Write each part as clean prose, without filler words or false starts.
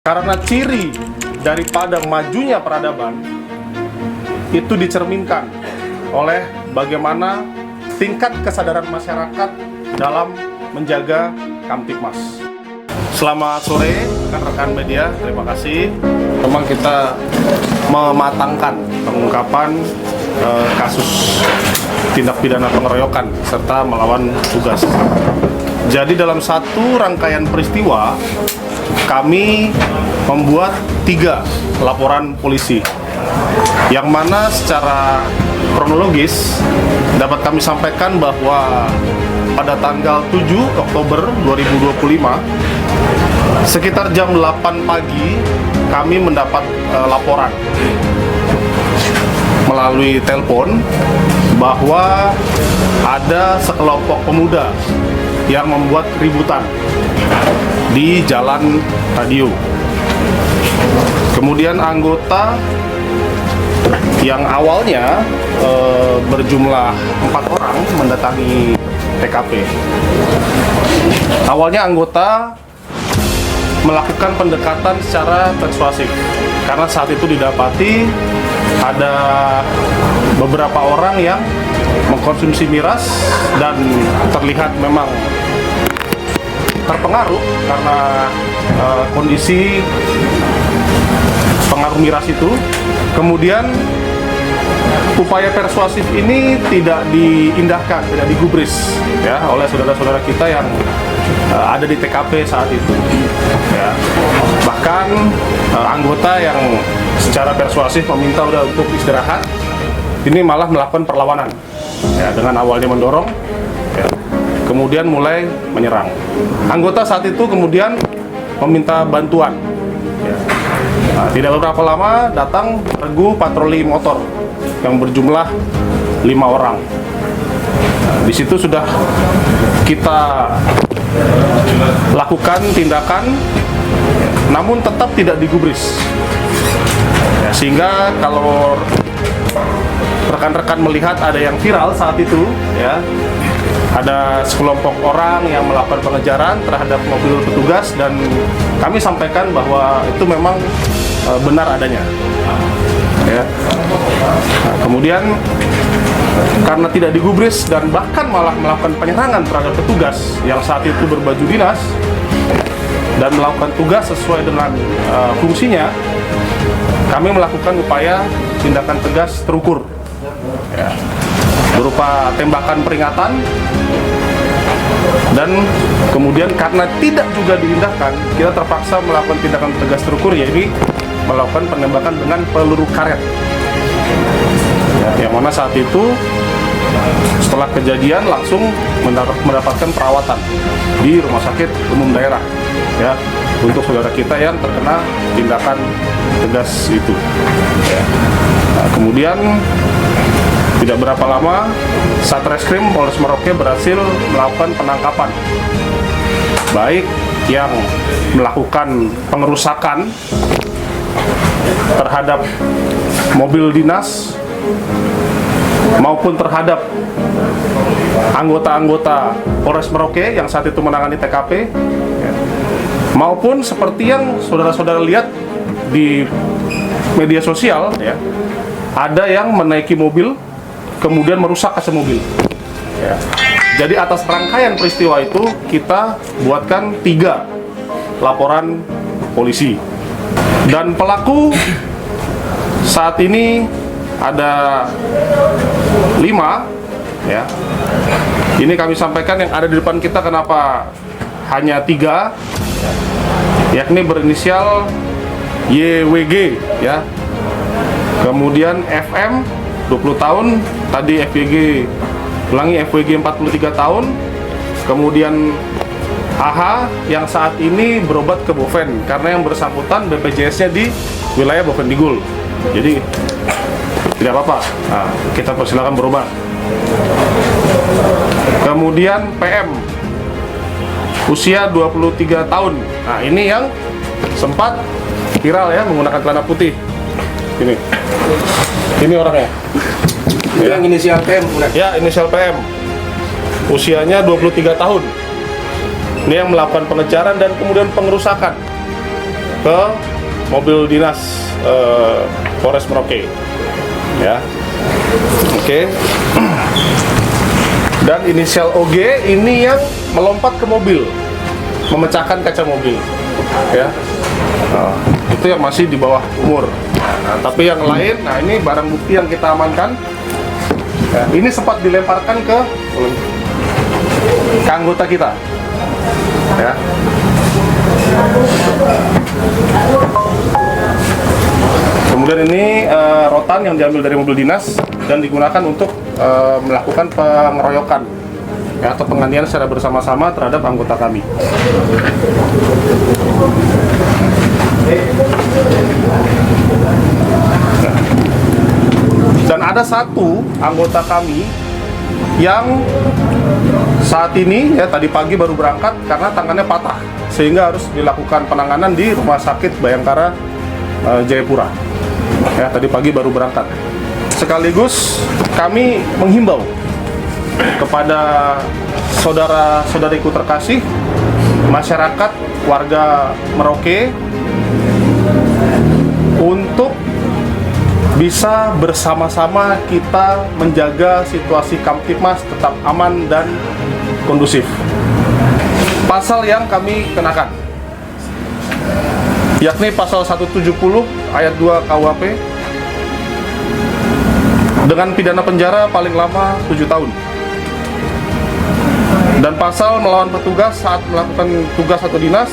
Karena ciri daripada majunya peradaban itu dicerminkan oleh bagaimana tingkat kesadaran masyarakat dalam menjaga Kamtibmas. Selamat sore rekan-rekan media, terima kasih. Memang kita mematangkan pengungkapan kasus tindak pidana pengeroyokan serta melawan tugas. Jadi dalam satu rangkaian peristiwa kami membuat 3 laporan polisi, yang mana secara kronologis dapat kami sampaikan bahwa pada tanggal 7 Oktober 2025 sekitar jam 8 pagi kami mendapat laporan melalui telepon bahwa ada sekelompok pemuda yang membuat keributan di Jalan Radio. Kemudian anggota yang awalnya berjumlah 4 orang mendatangi TKP. Awalnya anggota melakukan pendekatan secara persuasif karena saat itu didapati ada beberapa orang yang mengkonsumsi miras dan terlihat memang terpengaruh karena kondisi pengaruh miras itu. Kemudian upaya persuasif ini tidak diindahkan, tidak digubris ya oleh saudara-saudara kita yang ada di TKP saat itu. Ya. Bahkan anggota yang secara persuasif meminta udah untuk istirahat, ini malah melakukan perlawanan. Ya, dengan awalnya mendorong, ya, kemudian mulai menyerang. Anggota saat itu kemudian meminta bantuan. Ya. Nah, tidak beberapa lama datang regu patroli motor yang berjumlah 5 orang. Nah, di situ sudah kita lakukan tindakan, namun tetap tidak digubris. Ya, sehingga kalau rekan-rekan melihat ada yang viral saat itu, ya, ada sekelompok orang yang melakukan pengejaran terhadap mobil petugas dan kami sampaikan bahwa itu memang benar adanya. Ya. Nah, kemudian karena tidak digubris dan bahkan malah melakukan penyerangan terhadap petugas yang saat itu berbaju dinas dan melakukan tugas sesuai dengan fungsinya, kami melakukan upaya tindakan tegas terukur, ya, berupa tembakan peringatan, dan kemudian karena tidak juga diindahkan, kita terpaksa melakukan tindakan tegas terukur, yaitu melakukan penembakan dengan peluru karet, ya, yang mana saat itu setelah kejadian langsung mendapatkan perawatan di rumah sakit umum daerah, ya, untuk saudara kita yang terkena tindakan tegas itu. Ya. Nah, kemudian tidak berapa lama Satreskrim Polres Merauke berhasil melakukan penangkapan, baik yang melakukan pengerusakan terhadap mobil dinas maupun terhadap anggota-anggota Polres Merauke yang saat itu menangani TKP, ya, maupun seperti yang saudara-saudara lihat di media sosial, ya, ada yang menaiki mobil kemudian merusak kaca mobil. Ya. Jadi atas rangkaian peristiwa itu kita buatkan 3 laporan polisi. Dan pelaku saat ini ada 5, ya. Ini kami sampaikan yang ada di depan kita kenapa hanya 3, yakni berinisial YWG, ya. Kemudian FM 20 tahun, tadi FYG, ulangi FWG 43 tahun, kemudian AH yang saat ini berobat ke Boven karena yang bersangkutan BPJS-nya di wilayah Bovendigul. Jadi tidak apa-apa. Nah, kita persilakan berobat. Kemudian PM usia 23 tahun. Nah, ini yang sempat viral ya menggunakan celana putih. Ini orangnya. Ya. Yang inisial PM. Ya, inisial PM. Usianya 23 tahun. Ini yang melakukan pengejaran dan kemudian pengerusakan ke mobil dinas Polres Merauke. Ya, oke. Dan inisial OG ini yang melompat ke mobil, memecahkan kaca mobil. Ya, nah, itu yang masih di bawah umur. Nah, tapi yang lain, nah ini barang bukti yang kita amankan. Ya, ini sempat dilemparkan ke anggota kita. Ya. Kemudian ini rotan yang diambil dari mobil dinas dan digunakan untuk melakukan pengeroyokan, ya, atau penganiayaan secara bersama-sama terhadap anggota kami. Dan ada satu anggota kami yang saat ini, ya, tadi pagi baru berangkat karena tangannya patah, sehingga harus dilakukan penanganan di Rumah Sakit Bayangkara Jayapura. Ya, tadi pagi baru berangkat. Sekaligus kami menghimbau kepada saudara-saudariku terkasih, masyarakat, warga Merauke, untuk bisa bersama-sama kita menjaga situasi Kamtipmas tetap aman dan kondusif. Pasal yang kami kenakan yakni pasal 170 ayat 2 KUHP dengan pidana penjara paling lama 7 tahun. Dan pasal melawan petugas saat melakukan tugas atau dinas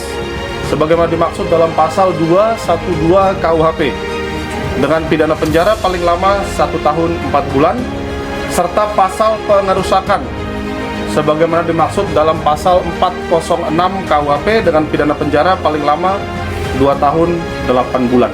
sebagaimana dimaksud dalam pasal 212 KUHP dengan pidana penjara paling lama 1 tahun 4 bulan, serta pasal pengerusakan sebagaimana dimaksud dalam pasal 406 KUHP dengan pidana penjara paling lama 2 tahun 8 bulan.